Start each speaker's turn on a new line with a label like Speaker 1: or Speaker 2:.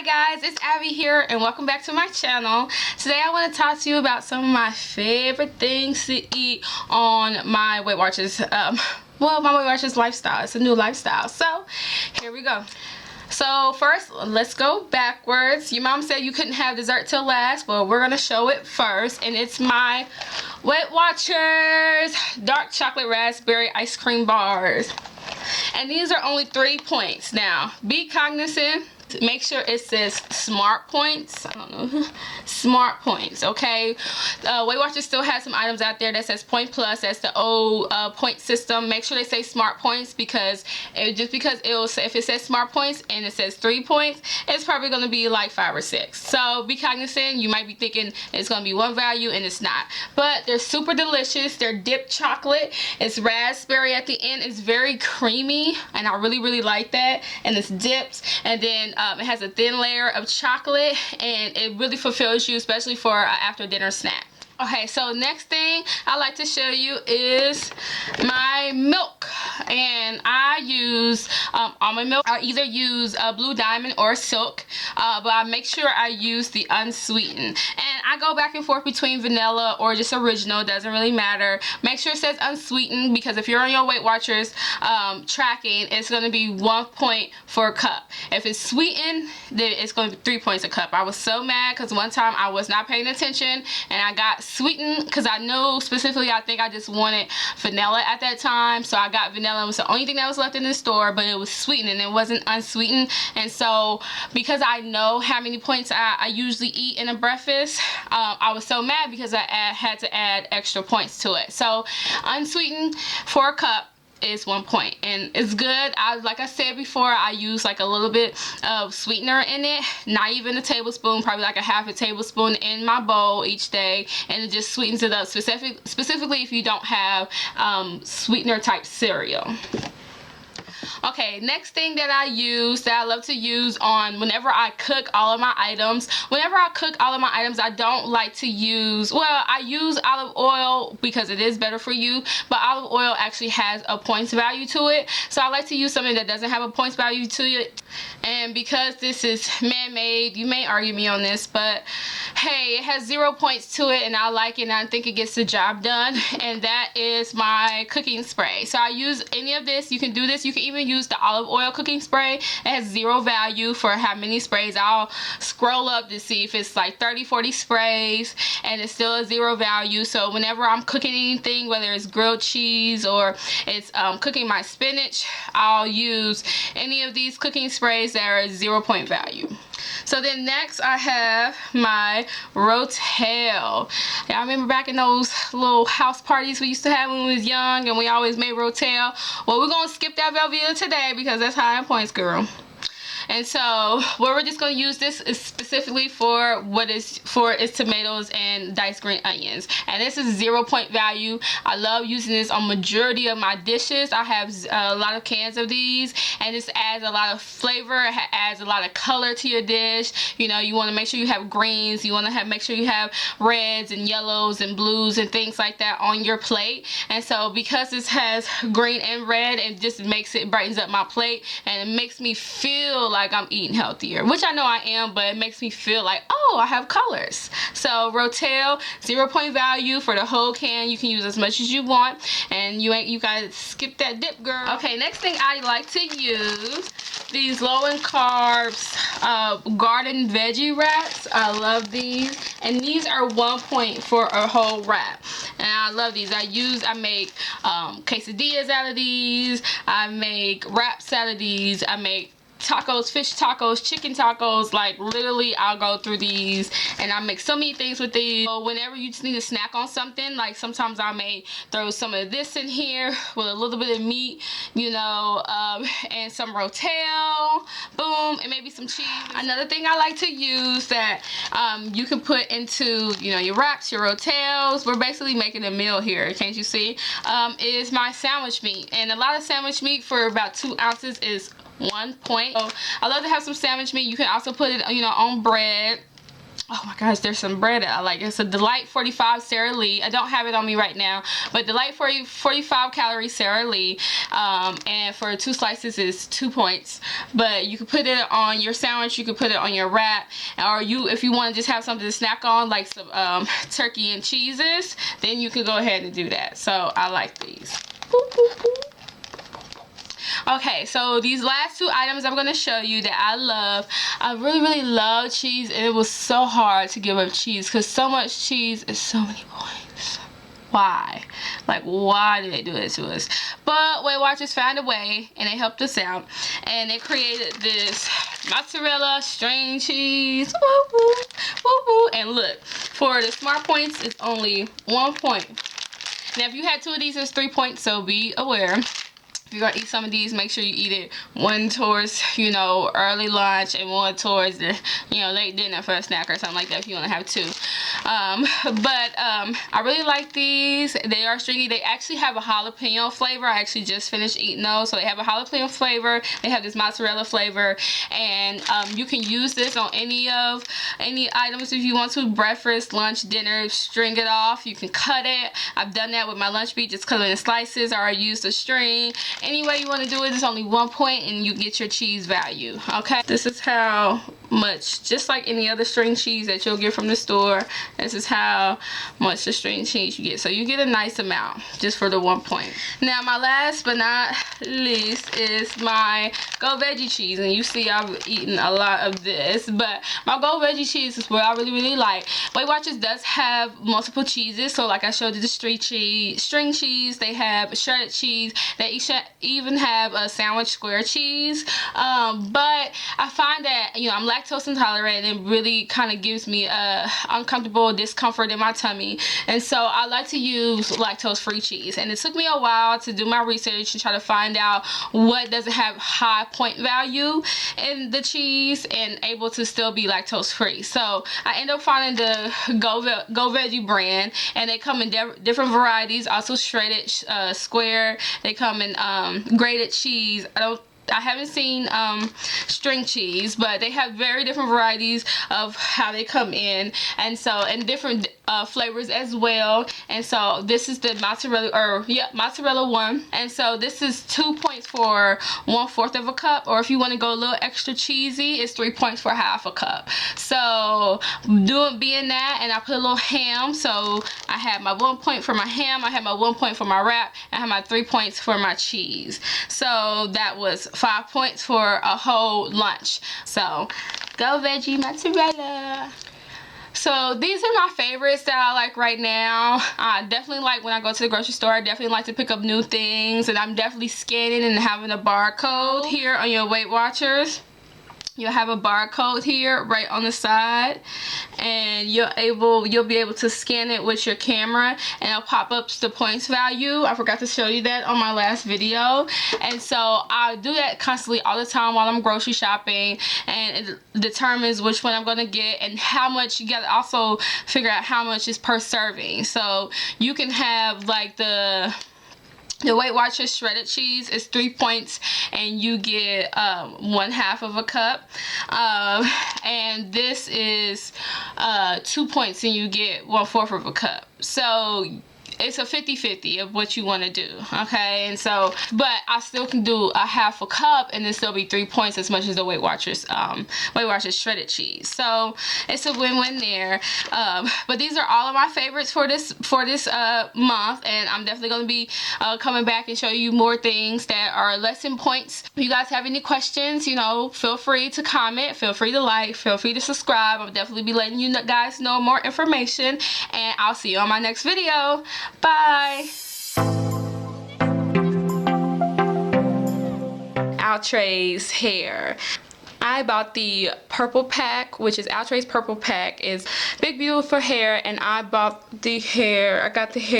Speaker 1: Hi guys, it's Abby here and welcome back to my channel. Today I want to talk to you about some of my favorite things to eat on my Weight Watchers, my Weight Watchers lifestyle. It's a new lifestyle. So here we go. So first, let's go backwards. Your mom said you couldn't have dessert till last, but we're going to show it first. And it's my Weight Watchers dark chocolate raspberry ice cream bars. And these are only 3 points. Now, be cognizant. Make sure it says smart points. I don't know. Smart points, okay? Weight Watchers still has some items out there that says point plus. That's the old point system. Make sure they say smart points because just because it will say, if it says smart points and it says 3 points, it's probably going to be like 5 or 6. So be cognizant. You might be thinking it's going to be one value and it's not. But they're super delicious. They're dipped chocolate. It's raspberry at the end. It's very creamy and I really like that. And it's dipped. And then it has a thin layer of chocolate and it really fulfills you, especially for an after dinner snack. Okay, so next thing I like to show you is my milk, and I use almond milk. I either use Blue Diamond or Silk, but I make sure I use the unsweetened. And I go back and forth between vanilla or just original, doesn't really matter. Make sure it says unsweetened because if you're on your Weight Watchers tracking, it's going to be 1 point for a cup. If it's sweetened, then it's going to be 3 points a cup. I was so mad because one time I was not paying attention and I got sweetened because I know specifically I think I just wanted vanilla at that time, so I got vanilla. It was the only thing that was left in the store, but it was sweetened and it wasn't unsweetened. And so because I know how many points I usually eat in a breakfast, I was so mad because I had to add extra points to it. So unsweetened for a cup is 1 point and it's good. Like I said before, I use like a little bit of sweetener in it, not even a tablespoon, probably like a half a tablespoon in my bowl each day, and it just sweetens it up, specifically if you don't have sweetener type cereal. Okay, next thing that I use, that I love to use on whenever I cook all of my items. Whenever I cook all of my items, I don't like to use, well, I use olive oil because it is better for you, but olive oil actually has a points value to it. So I like to use something that doesn't have a points value to it. And because this is man-made, you may argue me on this, but hey, it has 0 points to it and I like it and I think it gets the job done. And that is my cooking spray. So I use any of this. You can do this. You can even use the olive oil cooking spray. It has 0 value for how many sprays. I'll scroll up to see if it's like 30-40 sprays and it's still a 0 value. So whenever I'm cooking anything, whether it's grilled cheese or it's cooking my spinach, I'll use any of these cooking sprays that are 0 point value. So then next I have my Ro-tel. Yeah, I remember back in those little house parties we used to have when we was young and we always made Ro-tel. Well, we're going to skip that Velveeta today because that's high in points, girl. And so what we're just going to use this is specifically for what is for is tomatoes and diced green onions. And this is 0 point value. I love using this on majority of my dishes. I have a lot of cans of these and this adds a lot of flavor. It adds a lot of color to your dish. You know, you want to make sure you have greens. You want to make sure you have reds and yellows and blues and things like that on your plate. And so because this has green and red, it just brightens up my plate and it makes me feel like I'm eating healthier, which I know I am, but it makes me feel like, oh, I have colors. So Ro-tel, 0 point value for the whole can. You can use as much as you want and you gotta skip that dip, girl. Okay, next thing I like to use these low in carbs garden veggie wraps. I love these and these are 1 point for a whole wrap and I love these. I make quesadillas out of these, I make wraps out of these, I make tacos, fish tacos, chicken tacos. Like literally I'll go through these and I make so many things with these. So whenever you just need to snack on something, like sometimes I may throw some of this in here with a little bit of meat, you know, and some Ro-tel, boom, and maybe some cheese. Another thing I like to use that you can put into, you know, your wraps, your Ro-tels, we're basically making a meal here, can't you see, is my sandwich meat. And a lot of sandwich meat for about 2 ounces is 1 point. So I love to have some sandwich meat. You can also put it, you know, on bread. oh my gosh, there's some bread that I like. It's a Delight 45 Sara Lee. I don't have it on me right now, but Delight 45 calorie Sara Lee, and for 2 slices is 2 points. But you can put it on your sandwich, you can put it on your wrap, or if you want to just have something to snack on, like some turkey and cheeses, then you can go ahead and do that. So I like these. Boop, boop, boop. Okay, so these last 2 items I'm going to show you that I love. I really love cheese, and it was so hard to give up cheese because so much cheese is so many points. Why? Like, why did they do this to us? But Weight Watchers found a way, and they helped us out, and they created this mozzarella string cheese. Woo woo, woo woo. And look, for the smart points, it's only 1 point. Now, if you had 2 of these, it's 3 points, so be aware. If you're gonna eat some of these, make sure you eat it one towards, you know, early lunch, and one towards the, you know, late dinner for a snack or something like that if you want to have 2. I really like these. They are stringy. They actually have a jalapeno flavor. I actually just finished eating those. So they have a jalapeno flavor. They have this mozzarella flavor, and you can use this on any items if you want to. Breakfast, lunch, dinner. String it off. You can cut it. I've done that with my lunch meat. Just cut it in slices, or I use the string. Any way you want to do it, it's only 1 point, and you get your cheese value. Okay, this is how much, just like any other string cheese that you'll get from the store, this is how much the string cheese you get. So you get a nice amount just for the 1 point. Now, my last but not least is my Go Veggie cheese, and you see I've eaten a lot of this, but my Go Veggie cheese is what I really like. Weight Watchers does have multiple cheeses, so like I showed you the string cheese, they have shredded cheese, they even have a sandwich square cheese, but I find that, you know, I'm lactose intolerant, and it really kind of gives me a uncomfortable discomfort in my tummy, and so I like to use lactose-free cheese. And it took me a while to do my research and try to find out what doesn't have high point value in the cheese and able to still be lactose-free. So I end up finding the Go Veggie brand, and they come in different varieties, also shredded square. They come in grated cheese. I haven't seen string cheese, but they have very different varieties of how they come in, and so, and different flavors as well. And so this is the mozzarella one, and so this is 2 points for 1/4 of a cup, or if you want to go a little extra cheesy, it's 3 points for 1/2 a cup. So being that, and I put a little ham, so I have my 1 point for my ham, I have my 1 point for my wrap, and I have my 3 points for my cheese. So that was 5 points for a whole lunch. So Go Veggie mozzarella. So these are my favorites that I like right now. I definitely like when I go to the grocery store, I definitely like to pick up new things, and I'm definitely scanning and having a barcode here on your Weight Watchers. You'll have a barcode here right on the side, and you'll be able to scan it with your camera, and it'll pop up the points value. I forgot to show you that on my last video, and so I do that constantly all the time while I'm grocery shopping, and it determines which one I'm gonna get and how much. You gotta also figure out how much is per serving. So you can have like the Weight Watchers shredded cheese is 3 points, and you get 1/2 of a cup, and this is 2 points, and you get 1/4 of a cup. So it's a 50-50 of what you want to do, okay? And so, but I still can do a 1/2 a cup, and then still be 3 points as much as the Weight Watchers shredded cheese. So it's a win-win there. But these are all of my favorites for this month, and I'm definitely going to be coming back and show you more things that are less in points. If you guys have any questions, you know, feel free to comment, feel free to like, feel free to subscribe. I'll definitely be letting you guys know more information, and I'll see you on my next video. Bye. Outray's hair. I bought the purple pack, which is Outray's purple pack. Is big beautiful hair, and I bought the hair. I got the hair